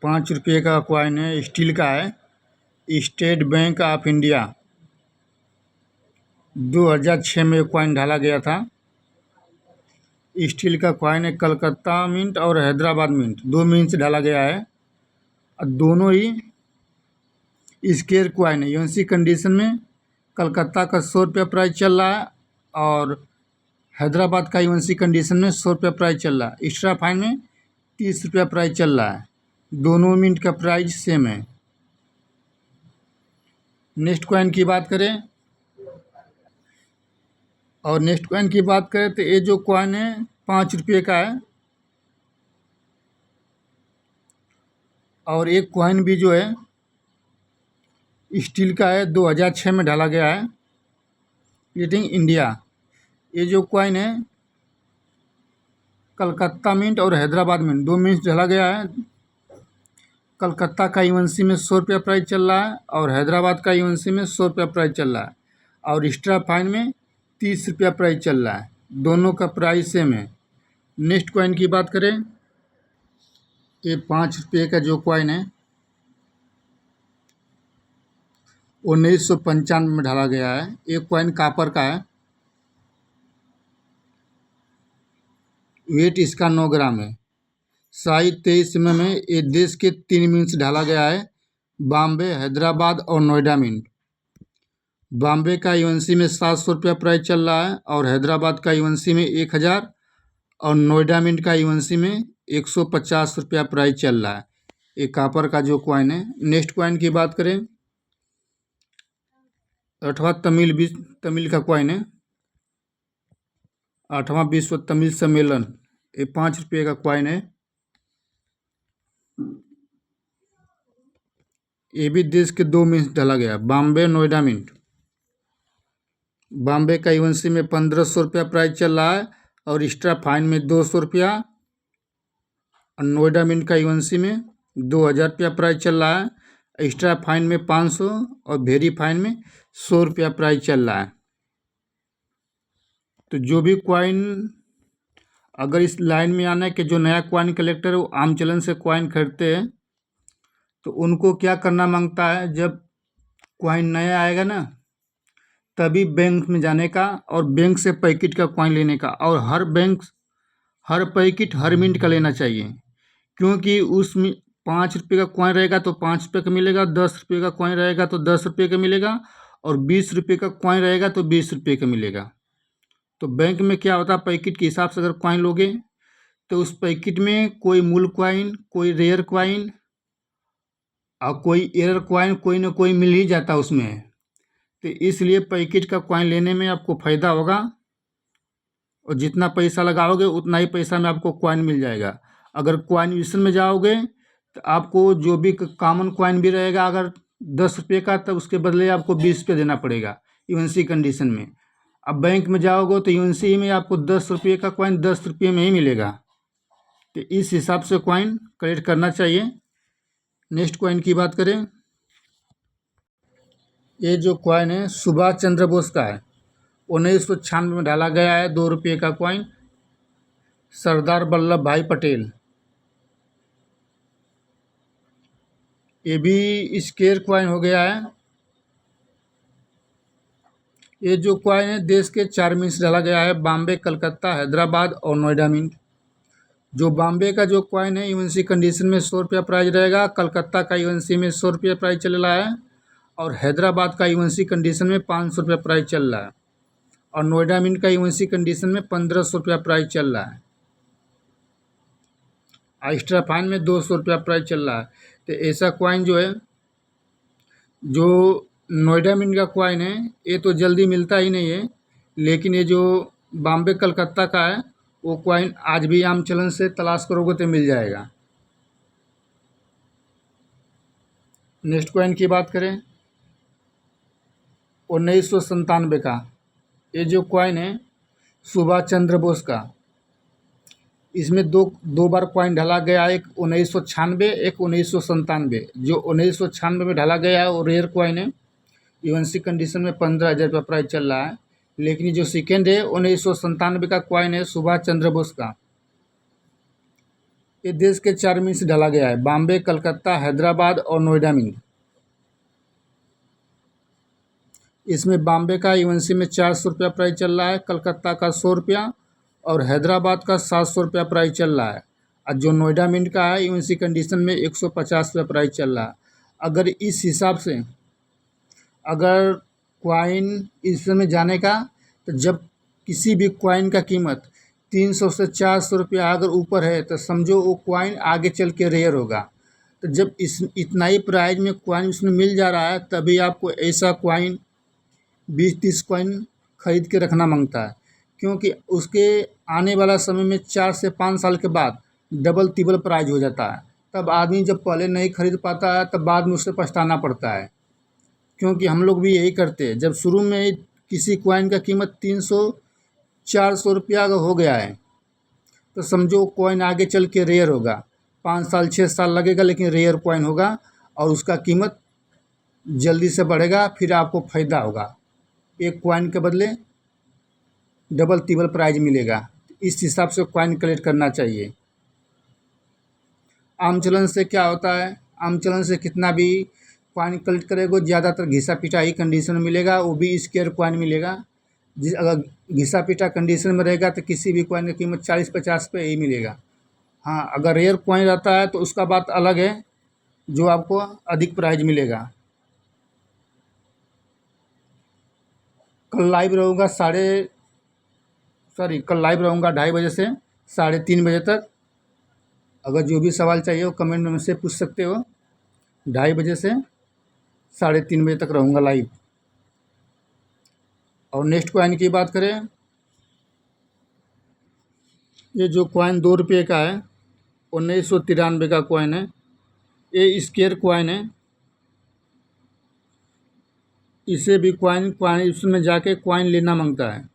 ₹5 का कॉइन है, स्टील का है। स्टेट बैंक ऑफ इंडिया 2006 में कॉइन डाला गया था। स्टील का कॉइन है। कलकत्ता मिंट और हैदराबाद मिंट, 2 मिंट से डाला गया है और दोनों ही स्क्वायर कॉइन है। यूएनसी कंडीशन में कलकत्ता का ₹100 प्राइस चल रहा है और हैदराबाद का यूएनसी कंडीशन में ₹100 प्राइस चल रहा है। एक्स्ट्रा फाइन में ₹30 प्राइस चल रहा है। दोनों मिंट का प्राइस सेम है। नेक्स्ट कॉइन की बात करें तो ये जो कॉइन है ₹5 का है और एक कॉइन भी जो है स्टील का है, 2006 में डाला गया है। रेटिंग इंडिया, ये जो कॉइन है कलकत्ता मिंट और हैदराबाद मिंट, 2 मिंट डाला गया है। कलकत्ता का यूएनसी में ₹100 प्राइस चल रहा है और हैदराबाद का यूएनसी में ₹100 प्राइस चल रहा है और एक्स्ट्रा फाइन में ₹30 प्राइस चल रहा है। दोनों का प्राइस सेम है। नेक्स्ट कॉइन की बात करें, ये ₹5 का जो कॉइन है 1995 में डाला गया है। एक कॉइन कापर का है। वेट इसका 9 ग्राम है। साइज 23 mm है। ये देश के 3 मिंट से डाला गया है, बॉम्बे, हैदराबाद और नोएडा मिंट। बॉम्बे का यूएनसी में ₹700 प्राइस चल रहा है और हैदराबाद का यूएनसी में 1000 और नोएडा मिंट का यूएनसी में ₹150 प्राइस चल रहा है। ये कापर का जो कॉइन है। नेक्स्ट कॉइन की बात करें, 8वां तमिल का कॉइन है। 8वां विश्व तमिल सम्मेलन, ये ₹5 का कॉइन है। ये भी देश के 2 मिंट डाला गया, बॉम्बे नोएडा मिंट। बॉम्बे का यूएनसी में ₹1500 प्राइस चल रहा है और एक्स्ट्रा फाइन में ₹200 और नोएडा मिंट का यूएनसी में ₹2000 प्राइस चल रहा है। एक्स्ट्रा फाइन में 500 और वेरी फाइन में ₹100 प्राइस चल रहा है। तो जो भी कॉइन अगर इस लाइन में आना है कि जो नया कॉइन कलेक्टर है वो आम चलन से कॉइन खरीदते हैं तो उनको क्या करना मांगता है, जब कॉइन नया आएगा ना तभी बैंक में जाने का और बैंक से पैकेट का कॉइन लेने का, और हर पैकेट हर मिनट का लेना चाहिए। क्योंकि उसमें ₹5 का कॉइन रहेगा तो ₹5 का मिलेगा, ₹10 का कॉइन रहेगा तो ₹10 का मिलेगा और ₹20 का कॉइन रहेगा तो ₹20 का मिलेगा। तो बैंक में क्या होता है, पैकेट के हिसाब से अगर कॉइन लोगे तो उस पैकेट में कोई मूल कॉइन, कोई रेयर कॉइन और कोई एरर कॉइन कोई ना कोई मिल ही जाता उसमें। तो इसलिए पैकेट का कॉइन लेने में आपको फ़ायदा होगा और जितना पैसा लगाओगे उतना ही पैसा में आपको कॉइन मिल जाएगा। अगर कॉइनिशन में जाओगे तो आपको जो भी कॉमन कॉइन भी रहेगा अगर ₹10 का, तब उसके बदले आपको ₹20 देना पड़ेगा यूएनसी कंडीशन में। अब बैंक में जाओगे तो यूएनसी में आपको ₹10 का कॉइन ₹10 में ही मिलेगा। तो इस हिसाब से कॉइन कलेक्ट करना चाहिए। नेक्स्ट कॉइन की बात करें, ये जो कॉइन है सुभाष चंद्र बोस का है। 1996 में डाला गया है, ₹2 का कॉइन। सरदार वल्लभ भाई पटेल, ये भी स्क्वायर कॉइन हो गया है। ये जो कॉइन है देश के 4 मिंट से डाला गया है, बॉम्बे, कलकत्ता, हैदराबाद और नोएडा मिंट। जो बॉम्बे का जो कॉइन है यूएनसी कंडीशन में ₹100 प्राइस रहेगा। कलकत्ता का यूएनसी में ₹100 प्राइस चल रहा है और हैदराबाद का यूएनसी कंडीशन में ₹500 प्राइस चल रहा है और नोएडा मिंट का यूएनसी कंडीशन में ₹1500 प्राइस चल रहा है। एक्स्ट्रा फाइन में ₹200 प्राइस चल रहा है। तो ऐसा कॉइन जो है, जो नोएडा मिंट का कॉइन है ये तो जल्दी मिलता ही नहीं है, लेकिन ये जो बॉम्बे कलकत्ता का है वो कॉइन आज भी आम चलन से तलाश करोगे तो मिल जाएगा। नेक्स्ट कॉइन की बात करें, 1997 का ये जो कॉइन है सुभाष चंद्र बोस का, इसमें दो बार कॉइन ढाला गया है, एक 1996, एक 1997। जो 1996 में ढाला गया है वो रेयर कॉइन है। यूएनसी कंडीशन में ₹15,000 प्राइस चल रहा है। लेकिन जो सेकेंड है 1997 का कॉइन है सुभाष चंद्र बोस का। ये देश के 4 मिंट से डाला गया है, बॉम्बे, कलकत्ता, हैदराबाद और नोएडा मिंट। इसमें बॉम्बे का यूएनसी में 400 रुपया प्राइस चल रहा है, कलकत्ता का 100 रुपया और हैदराबाद का 700 रुपया प्राइस चल रहा है। और जो नोएडा मिंट का है यूएनसी कंडीशन में 150 रुपया प्राइस चल रहा है। अगर इस हिसाब से अगर क्वाइन इस समय जाने का, तो जब किसी भी क्वाइन का कीमत 300 से 400 रुपया अगर ऊपर है तो समझो वो क्वाइन आगे चल के रेयर होगा। तो जब इतना ही प्राइस में क्वाइन उसमें मिल जा रहा है तभी आपको ऐसा क्वाइन 20-30 कॉइन खरीद के रखना मांगता है, क्योंकि उसके आने वाला समय में 4 से 5 साल के बाद डबल तिबल प्राइस हो जाता है। तब आदमी जब पहले नहीं खरीद पाता है तब बाद में उसे पछताना पड़ता है। क्योंकि हम लोग भी यही करते हैं, जब शुरू में ही किसी कॉइन का कीमत 300-400 रुपया अगर हो गया है तो समझो कॉइन आगे चल के रेयर होगा। 5 साल 6 साल लगेगा लेकिन रेयर कॉइन होगा और उसका कीमत जल्दी से बढ़ेगा, फिर आपको फ़ायदा होगा। एक कॉइन के बदले डबल तिबल प्राइज मिलेगा। इस हिसाब से कॉइन कलेक्ट करना चाहिए। आम चलन से क्या होता है, आम चलन से कितना भी कॉइन कलेक्ट करेगा ज़्यादातर घिसा पिटा ही कंडीशन में मिलेगा, वो भी स्क्वायर कॉइन मिलेगा। अगर घिसा पिटा कंडीशन में रहेगा तो किसी भी कॉइन की कीमत 40-50 पे ही मिलेगा। हाँ, अगर रेयर कॉइन रहता है तो उसका बात अलग है, जो आपको अधिक प्राइज मिलेगा। कल लाइव रहूँगा कल लाइव रहूँगा 2:30 बजे से 3:30 बजे तक। अगर जो भी सवाल चाहिए वो कमेंट में मुझसे पूछ सकते हो। 2:30 बजे से 3:30 बजे तक रहूँगा लाइव। और नेक्स्ट कॉइन की बात करें, ये जो कॉइन 2 रुपये का है 1993 का कॉइन है। ये स्क्वायर कॉइन है। इसे भी कॉइन उसमें जाके कॉइन लेना मांगता है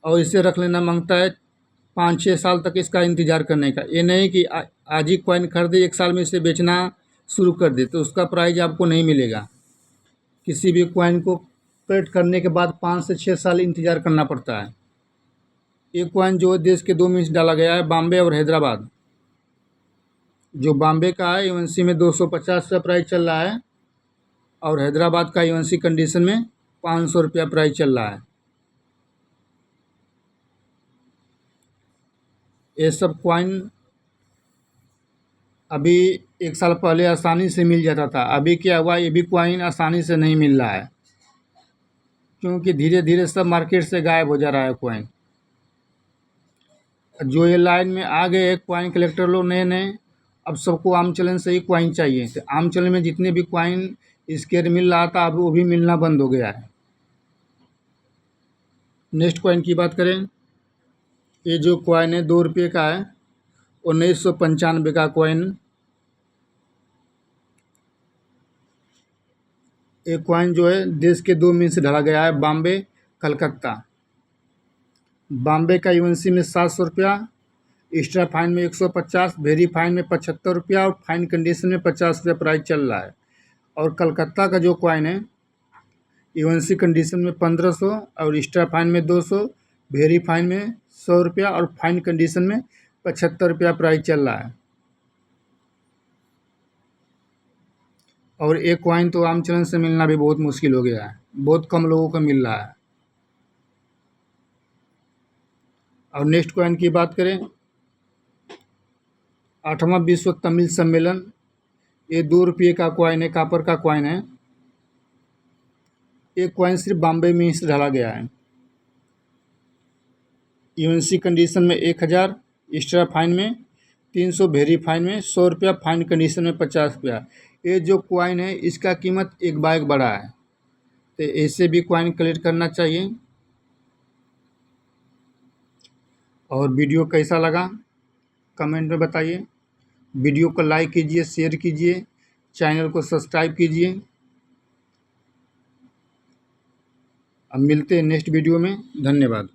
और इसे रख लेना मांगता है 5-6 साल तक इसका इंतज़ार करने का। ये नहीं कि आज ही कॉइन खरीदे 1 साल में इसे बेचना शुरू कर दे तो उसका प्राइस आपको नहीं मिलेगा। किसी भी कॉइन को कलेक्ट करने के बाद 5 से 6 साल इंतज़ार करना पड़ता है। ये कॉइन जो देश के 2 में डाला गया है, बॉम्बे और हैदराबाद। जो बॉम्बे का है यूएनसी में 250 का प्राइस चल रहा है और हैदराबाद का यूएनसी कंडीशन में 500 रुपया प्राइस चल रहा है। ये सब कॉइन अभी 1 साल पहले आसानी से मिल जाता था। अभी क्या हुआ, ये भी कॉइन आसानी से नहीं मिल रहा है, क्योंकि धीरे धीरे सब मार्केट से गायब हो जा रहा है कॉइन। जो ये लाइन में आ गए कॉइन कलेक्टर लोग नए नए, अब सबको आम चलन से ही कॉइन चाहिए। तो आम चलन में जितने भी कॉइन स्क्वायर मिल रहा था अब वो भी मिलना बंद हो गया है। नेक्स्ट कॉइन की बात करें, ये जो कॉइन है 2 रुपये का है 1995 का कॉइन। एक कॉइन जो है देश के 2 में से ढला गया है, बॉम्बे कलकत्ता। बॉम्बे का यूएनसी में 700 रुपया, एक्स्ट्रा फाइन में 150, वेरी फाइन में 75 रुपया और फाइन कंडीशन में 50 रुपया प्राइस चल रहा है। और कलकत्ता का जो कॉइन है यूएनसी कंडीशन में 1500 और एक्स्ट्रा फाइन में 200, वेरी फाइन में 100 रुपया और फाइन कंडीशन में 75 रुपया प्राइस चल रहा है। और एक कॉइन तो आम चलन से मिलना भी बहुत मुश्किल हो गया है, बहुत कम लोगों को मिल रहा है। और नेक्स्ट कॉइन की बात करें, 8वां विश्व तमिल सम्मेलन। ये 2 रुपये का कॉइन है, कापर का कॉइन है। एक कॉइन सिर्फ बॉम्बे में ही ढाला गया है। यूएनसी कंडीशन में 1000, एक्स्ट्रा फाइन में 300, वेरी फाइन में 100 रुपया, फाइन कंडीशन में 50 रुपया। ये जो कॉइन है इसका कीमत एक बाइक बढ़ा है, तो ऐसे भी कॉइन कलेक्ट करना चाहिए। और वीडियो कैसा लगा कमेंट में बताइए। वीडियो को लाइक कीजिए, शेयर कीजिए, चैनल को सब्सक्राइब कीजिए। अब मिलते हैं नेक्स्ट वीडियो में। धन्यवाद।